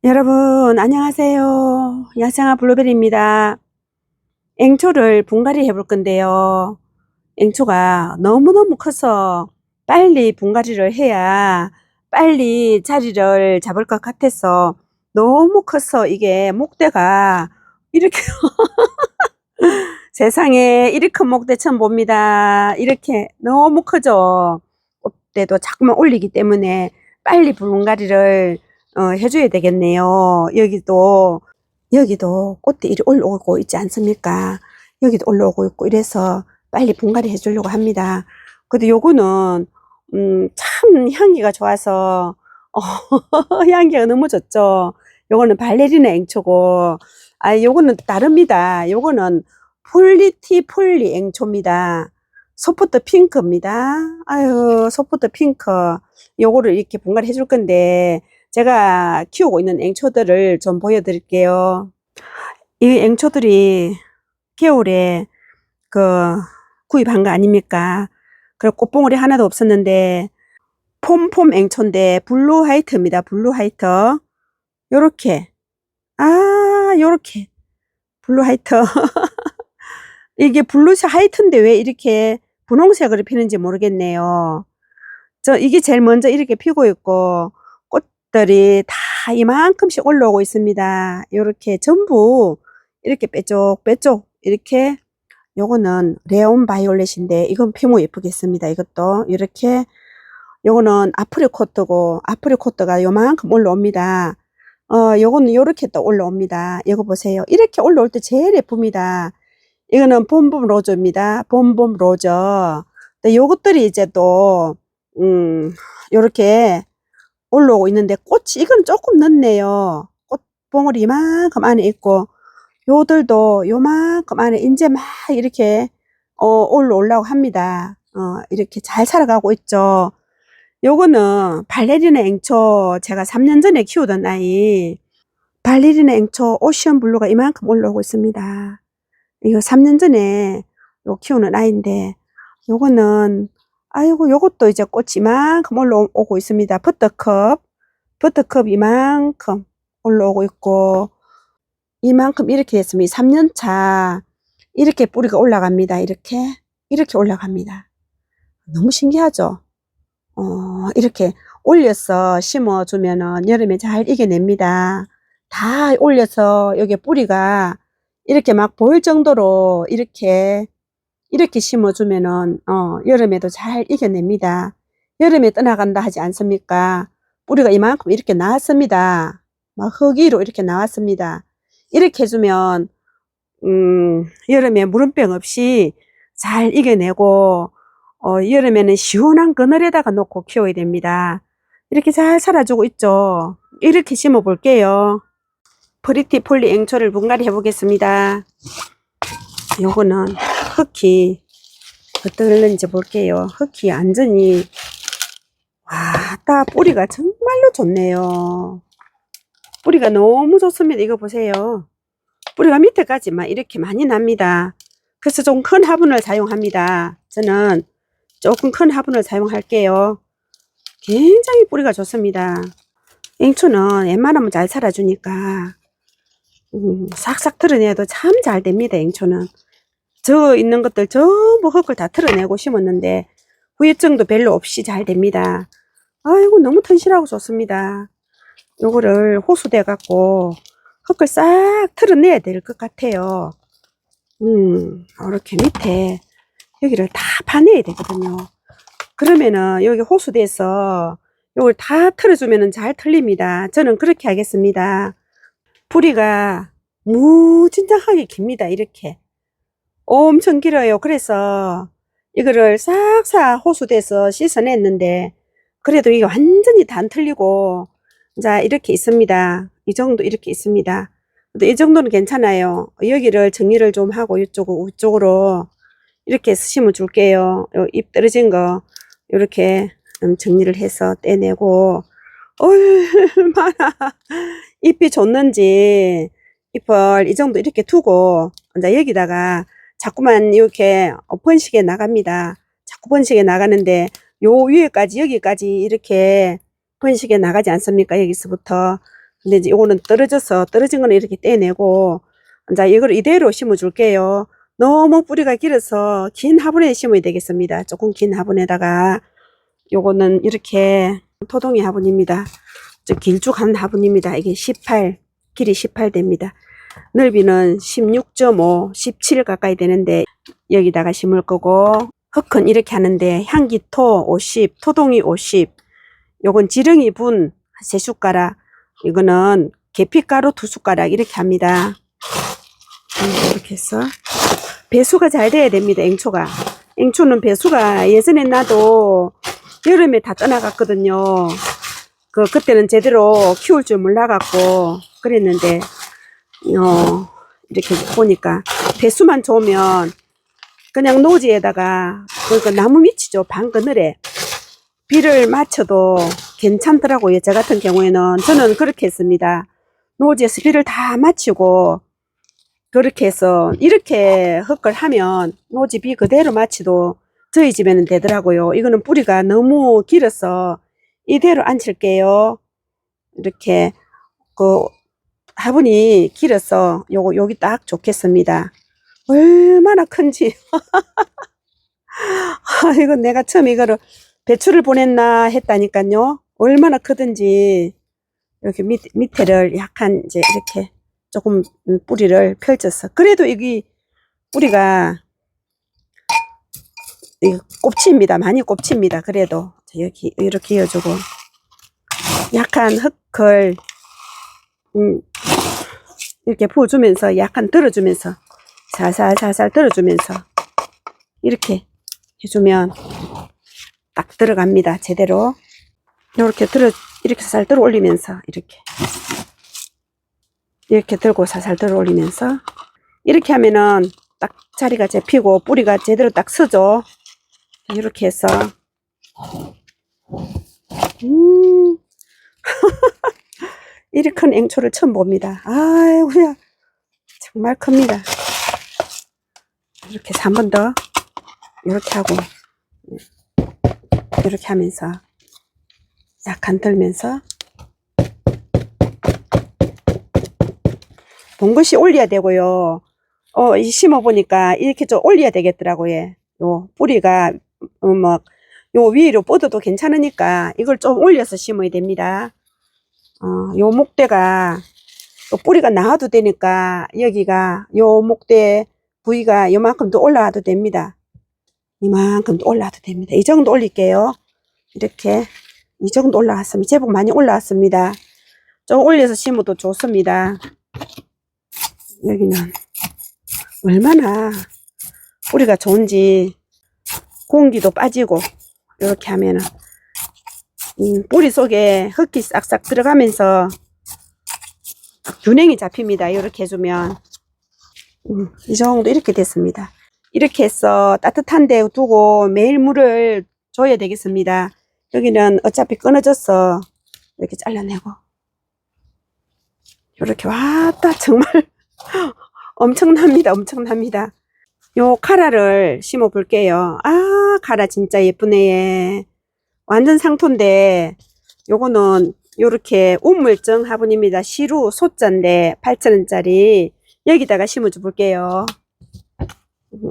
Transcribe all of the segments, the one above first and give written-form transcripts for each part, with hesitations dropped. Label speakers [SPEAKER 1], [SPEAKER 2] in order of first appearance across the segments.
[SPEAKER 1] 여러분 안녕하세요. 야생화 블루베리입니다. 앵초를 분갈이 해볼 건데요. 앵초가 너무너무 커서 빨리 분갈이를 해야 빨리 자리를 잡을 것 같아서 너무 커서 이게 목대가 이렇게 세상에 이렇게 큰 목대 처음 봅니다. 이렇게 너무 크죠. 꽃대도 자꾸만 올리기 때문에 빨리 분갈이를 해줘야 되겠네요. 여기도 꽃대 이리 올라오고 있지 않습니까? 여기도 올라오고 있고 이래서 빨리 분갈이 해주려고 합니다. 근데 요거는 참 향기가 좋아서 향기가 너무 좋죠. 요거는 발레리나 앵초고 요거는 다릅니다. 요거는 폴리티 앵초입니다. 소프트 핑크입니다. 아유, 소프트 핑크. 요거를 이렇게 분갈이 해줄 건데 제가 키우고 있는 앵초들을 좀 보여드릴게요. 이 앵초들이 겨울에 구입한 거 아닙니까? 그리고 꽃봉오리 하나도 없었는데 폼 앵초인데 블루 화이트입니다. 블루 화이트. 요렇게 요렇게 블루 화이트. 이게 블루 화이트인데 왜 이렇게 분홍색으로 피는지 모르겠네요. 이게 제일 먼저 이렇게 피고 있고 꽃들이 다 이만큼씩 올라오고 있습니다. 요렇게 전부 이렇게 빼쪽 이렇게. 요거는 레온 바이올렛인데 이건 피모 예쁘겠습니다. 이것도 이렇게. 요거는 아프리코트고 아프리코트가 요만큼 올라옵니다. 요거는 요렇게 또 올라옵니다. 이거 보세요. 이렇게 올라올 때 제일 예쁩니다. 이거는 봄봄 로즈입니다. 봄봄 로즈. 요것들이 이제 또 요렇게 올라오고 있는데 꽃이 이건 조금 늦네요. 꽃봉오리 이만큼 안에 있고 요들도 요만큼 안에 이제 막 이렇게 올라오려고 합니다. 이렇게 잘 살아가고 있죠. 요거는 발레리나 앵초, 제가 3년 전에 키우던 아이 발레리나 앵초 오션 블루가 이만큼 올라오고 있습니다. 이거 3년 전에 키우는 아이인데 요거는 아이고 요것도 이제 꽃이 이만큼 올라오고 있습니다. 버터컵 이만큼 올라오고 있고 이만큼 이렇게 됐습니다. 3년차 이렇게 뿌리가 올라갑니다. 이렇게 올라갑니다. 너무 신기하죠? 이렇게 올려서 심어주면은 여름에 잘 이겨냅니다. 다 올려서 여기 뿌리가 이렇게 막 보일 정도로 이렇게 심어주면은 여름에도 잘 이겨냅니다. 여름에 떠나간다 하지 않습니까? 뿌리가 이만큼 이렇게 나왔습니다. 막 흙위로 이렇게 나왔습니다. 이렇게 해주면 여름에 무름병 없이 잘 이겨내고 여름에는 시원한 그늘에다가 놓고 키워야 됩니다. 이렇게 잘 살아주고 있죠. 이렇게 심어 볼게요. 프리티 폴리 앵초를 분갈이 해 보겠습니다. 요거는 흙이 어떨는지 볼게요. 흙이 완전히 뿌리가 정말로 좋네요. 뿌리가 너무 좋습니다. 이거 보세요. 뿌리가 밑에까지만 이렇게 많이 납니다. 그래서 좀 큰 화분을 사용합니다. 저는 조금 큰 화분을 사용할게요. 굉장히 뿌리가 좋습니다. 앵초는 웬만하면 잘 살아주니까 싹싹 털어내도 참 잘 됩니다. 앵초는 저 있는 것들 전부 흙을 다 털어내고 심었는데 후유증도 별로 없이 잘 됩니다. 아이고 너무 튼실하고 좋습니다. 요거를 호수대 갖고 흙을 싹 털어내야 될 것 같아요. 이렇게 밑에 여기를 다 파내야 되거든요. 그러면은 여기 호수대에서 요걸 다 털어주면은 잘 털립니다. 저는 그렇게 하겠습니다. 뿌리가 무진장하게 깁니다. 이렇게 엄청 길어요. 그래서 이거를 싹싹 호수대에서 씻어냈는데 그래도 이게 완전히 다 안 털리고 자 이렇게 있습니다. 이 정도 이렇게 있습니다. 근데 이 정도는 괜찮아요. 여기를 정리를 좀 하고 이쪽으로 이렇게 심어 줄게요. 잎 떨어진 거 이렇게 정리를 해서 떼내고 얼마나 잎이 좋는지 잎을 이 정도 이렇게 두고 이제 여기다가 자꾸만 이렇게 번식에 나갑니다. 자꾸 번식에 나가는데 요 위에까지 여기까지 이렇게 번식에 나가지 않습니까? 여기서부터 근데 이제 요거는 떨어진 거는 이렇게 떼내고, 이제 이걸 이대로 심어 줄게요. 너무 뿌리가 길어서 긴 화분에 심어야 되겠습니다. 조금 긴 화분에다가. 요거는 이렇게 토동이 화분입니다. 길쭉한 화분입니다. 이게 18, 길이 18 됩니다. 넓이는 16.5, 17 가까이 되는데 여기다가 심을 거고, 흙은 이렇게 하는데 향기토 50, 토동이 50, 요건 지렁이 분 3숟가락, 이거는 계피가루 2숟가락 이렇게 합니다. 이렇게 해서 배수가 잘 돼야 됩니다. 앵초가. 앵초는 배수가 예전에 나도 여름에 다 떠나갔거든요. 그때는 제대로 키울 줄 몰라갖고 그랬는데, 이렇게 보니까 배수만 좋으면 그냥 노지에다가, 그러니까 나무 밑이죠. 반 그늘에 비를 맞춰도 괜찮더라고요. 저 같은 경우에는. 저는 그렇게 했습니다. 노지에서 비를 다 맞추고, 그렇게 해서 이렇게 흙을 하면 노지 비 그대로 맞춰도 저희 집에는 되더라고요. 이거는 뿌리가 너무 길어서 이대로 앉힐게요. 이렇게 화분이 길어서 여기 딱 좋겠습니다. 얼마나 큰지. 이건 내가 처음 이거를 배추를 보냈나 했다니까요. 얼마나 크든지. 이렇게 밑에를 약간 이제 이렇게 조금 뿌리를 펼쳐서, 그래도 여기 뿌리가 꼽칩니다. 많이 꼽칩니다. 그래도 여기 이렇게 이어주고, 약간 흙을 이렇게 부어주면서, 약간 들어주면서, 살살 들어주면서 이렇게 해주면 딱 들어갑니다. 제대로. 이렇게 살살 들어 올리면서, 이렇게 들고 살살 들어 올리면서, 이렇게 하면은 딱 자리가 잡히고 뿌리가 제대로 딱 서죠. 이렇게 해서 이렇게 큰 앵초를 처음 봅니다. 아이고야, 정말 큽니다. 이렇게 해서 한 번 더 이렇게 하고, 이렇게 하면서 약간 들면서, 봉긋이 올려야 되고요. 심어 보니까 이렇게 좀 올려야 되겠더라고요. 요 뿌리가 요 위로 뻗어도 괜찮으니까 이걸 좀 올려서 심어야 됩니다. 요 목대가 또 뿌리가 나와도 되니까 여기가 요 목대 부위가 요만큼 더 올라와도 됩니다. 이만큼 더 올라와도 됩니다. 이 정도 올릴게요. 이렇게 이 정도 올라왔습니다. 제법 많이 올라왔습니다. 좀 올려서 심어도 좋습니다. 여기는 얼마나 뿌리가 좋은지, 공기도 빠지고 이렇게 하면은 뿌리 속에 흙이 싹싹 들어가면서 균형이 잡힙니다. 이렇게 해주면. 이 정도 이렇게 됐습니다. 이렇게 해서 따뜻한 데 두고 매일 물을 줘야 되겠습니다. 여기는 어차피 끊어져서 이렇게 잘라내고, 이렇게 왔다. 정말 엄청납니다. 엄청납니다. 요 카라를 심어 볼게요. 카라 진짜 예쁘네. 완전 상토인데, 요거는 요렇게 우물정 화분입니다. 시루 소자인데 8,000원짜리. 여기다가 심어 줘 볼게요.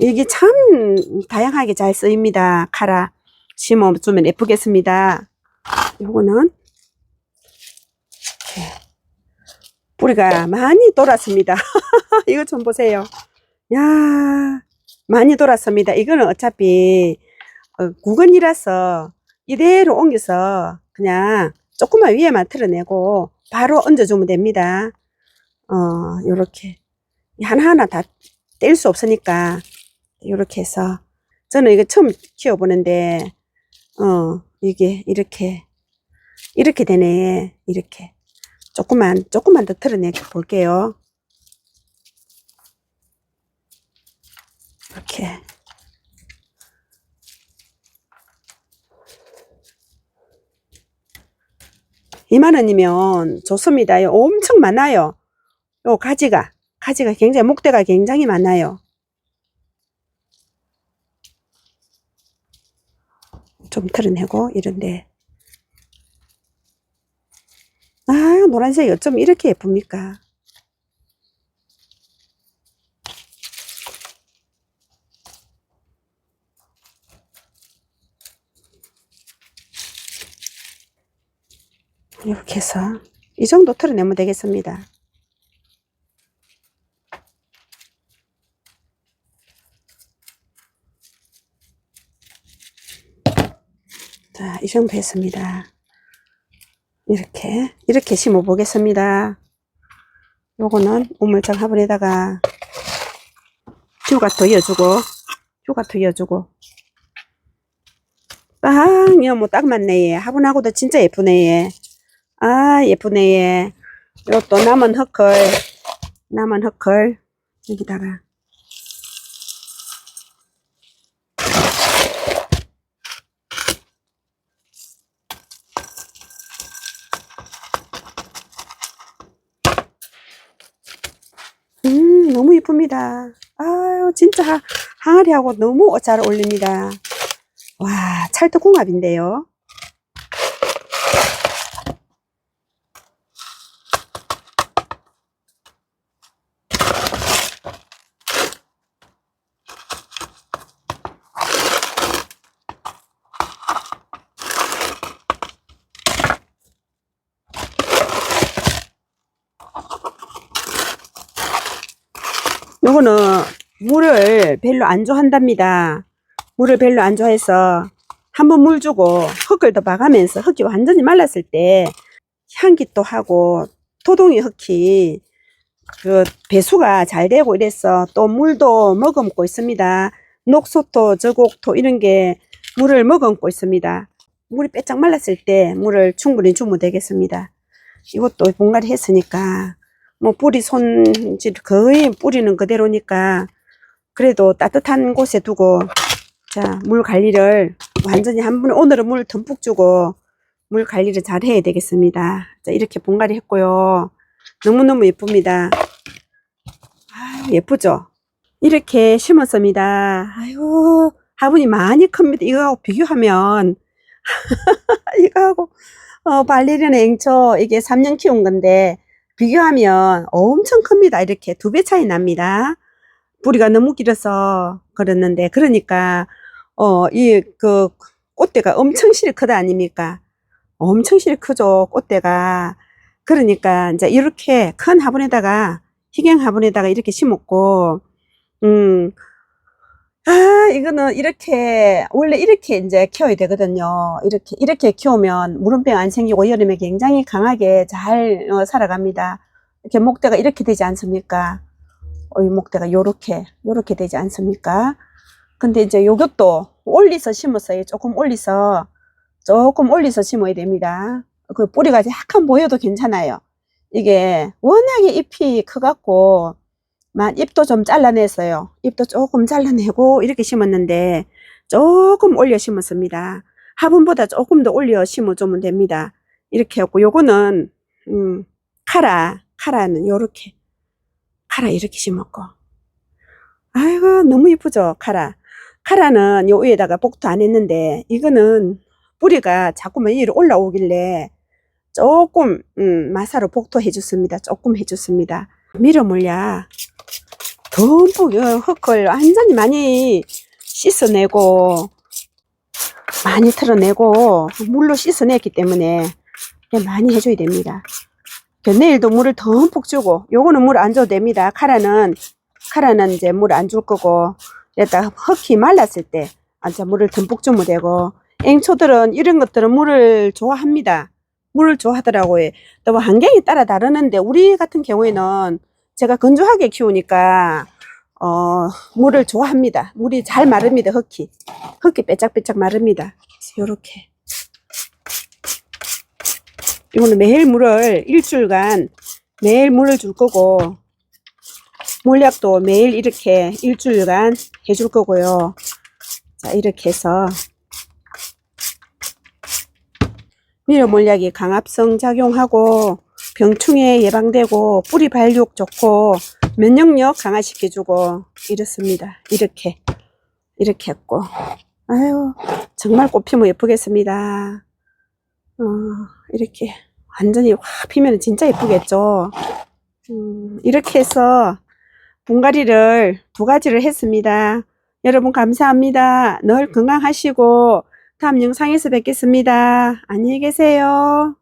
[SPEAKER 1] 이게 참 다양하게 잘 쓰입니다. 카라 심어 주면 예쁘겠습니다. 요거는 뿌리가 많이 돌았습니다. 이거 좀 보세요. 야, 많이 돌았습니다. 이거는 어차피 구근이라서 이대로 옮겨서 그냥 조금만 위에만 틀어내고 바로 얹어주면 됩니다. 요렇게 하나하나 다 뗄 수 없으니까 요렇게 해서, 저는 이거 처음 키워보는데 이게 이렇게 되네. 이렇게 조금만 더 틀어내 볼게요. 이렇게 $20,000원이면 좋습니다. 엄청 많아요. 요 가지가 굉장히, 목대가 굉장히 많아요. 좀 털어내고 이런데 아, 노란색이 어쩜 이렇게 예쁩니까? 이렇게 해서 이 정도 털어내면 되겠습니다. 자, 이 정도 했습니다. 이렇게 심어 보겠습니다. 요거는 우물장 화분에다가 휴가토 이어주고 빵이요, 뭐 딱 맞네. 얘 화분하고도 진짜 예쁘네. 얘. 아, 예쁘네. 얘. 요것도 남은 흙을 여기다가 너무 예쁩니다. 아유, 진짜 항아리하고 너무 잘 어울립니다. 와, 찰떡궁합인데요. 요거는 물을 별로 안 좋아한답니다. 물을 별로 안 좋아해서 한번 물 주고 흙을 더 봐가면서 흙이 완전히 말랐을 때 향기도 하고 토동이 흙이 그 배수가 잘 되고 이래서 또 물도 머금고 있습니다. 녹소토, 저곡토 이런 게 물을 머금고 있습니다. 물이 빼짝 말랐을 때 물을 충분히 주면 되겠습니다. 이것도 분갈이 했으니까 뭐 뿌리 손질 거의 뿌리는 그대로니까 그래도 따뜻한 곳에 두고 자, 물 관리를 완전히 한 번에 오늘은 물 듬뿍 주고 물 관리를 잘 해야 되겠습니다. 자, 이렇게 분갈이 했고요. 너무너무 예쁩니다. 아유, 예쁘죠? 이렇게 심었습니다. 아유, 화분이 많이 큽니다. 이거하고 비교하면 이거하고 발리리나 앵초 이게 3년 키운 건데 비교하면 엄청 큽니다. 이렇게 2배 차이 납니다. 뿌리가 너무 길어서 그랬는데 그러니까 이 그 꽃대가 엄청 실이 크다 아닙니까? 엄청 실이 크죠, 꽃대가. 그러니까 이제 이렇게 큰 화분에다가 희경 화분에다가 이렇게 심었고 이거는 이렇게 원래 이렇게 이제 키워야 되거든요. 이렇게 키우면 무름병 안 생기고 여름에 굉장히 강하게 잘 살아갑니다. 이렇게 목대가 이렇게 되지 않습니까? 이 목대가 요렇게 되지 않습니까? 근데 이제 요것도 올리서 심었어요. 조금 올리서 심어야 됩니다. 그 뿌리가 약간 보여도 괜찮아요. 이게 워낙에 잎이 커갖고 잎도 좀 잘라냈어요. 잎도 조금 잘라내고 이렇게 심었는데 조금 올려 심었습니다. 화분보다 조금 더 올려 심어주면 됩니다. 이렇게 하고 요거는 카라는 요렇게 카라 이렇게 심었고 아이고 너무 이쁘죠. 카라는 요 위에다가 복도 안 했는데 이거는 뿌리가 자꾸만 위로 올라오길래 조금 마사로 복도 해줬습니다. 조금 해줬습니다. 밀어물야 듬뿍 흙을 완전히 많이 씻어내고 많이 털어내고 물로 씻어냈기 때문에 많이 해줘야 됩니다. 내일도 물을 듬뿍 주고 요거는 물 안 줘도 됩니다. 카라는 이제 물 안 줄 거고 일단 흙이 말랐을 때 이제 물을 듬뿍 주면 되고 앵초들은 이런 것들은 물을 좋아합니다. 물을 좋아하더라고요. 또 환경에 따라 다르는데 우리 같은 경우에는 제가 건조하게 키우니까 물을 좋아합니다. 물이 잘 마릅니다. 흙이 빼짝빼짝 마릅니다. 요렇게 이거는 매일 물을 일주일간 매일 물을 줄 거고 물약도 매일 이렇게 일주일간 해줄 거고요. 자, 이렇게 해서 미려 물약이 강압성 작용하고 병충해 예방되고 뿌리 발육 좋고 면역력 강화시켜주고 이렇습니다. 이렇게 했고 아유 정말 꽃 피면 예쁘겠습니다. 이렇게 완전히 확 피면 진짜 예쁘겠죠. 이렇게 해서 분갈이를 2가지를 했습니다. 여러분 감사합니다. 늘 건강하시고 다음 영상에서 뵙겠습니다. 안녕히 계세요.